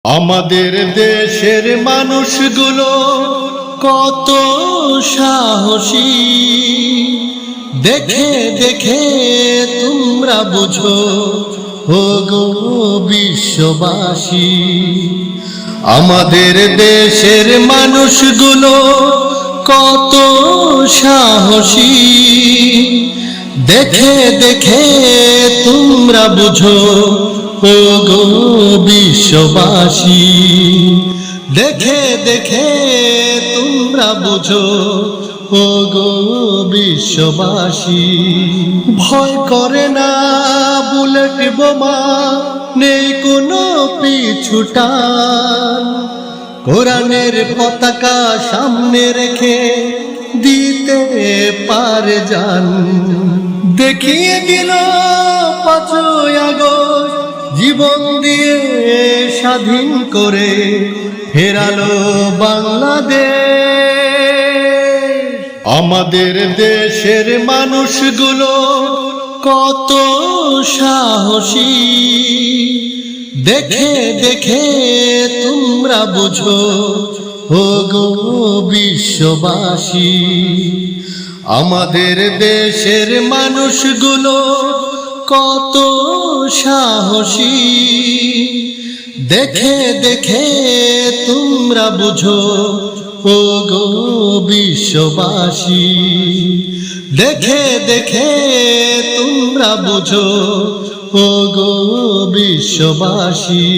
আমাদের দেশের মানুষগুলো কত সাহসী, দেখে দেখে তোমরা বুঝো ও গো বিশ্ববাসী। আমাদের দেশের মানুষগুলো কত সাহসী, দেখে দেখে তোমরা বুঝো ও গো বিশ্ববাসী। দেখে দেখে তোমরা বুঝো ও গো বিশ্ববাসী। ভয় করে না বুলেট বোমা, নেই কোনো পিছুটান। কোরআনের পতাকা সামনে রেখে দিতে পারে জান। দেখিয়ে দিল 5ই আগস্ট, জীবন দিয়ে স্বাধীন করে ফেরালো বাংলাদেশ। আমাদের দেশের মানুষগুলো কত সাহসী, দেখে দেখে তোমরা বুঝো ও গো বিশ্ববাসী। আমাদের দেশের মানুষগুলো কত সাহসী, দেখে দেখে তোমরা বুঝো ও গো বিশ্ববাসী। দেখে দেখে তোমরা বুঝো ও গো বিশ্ববাসী।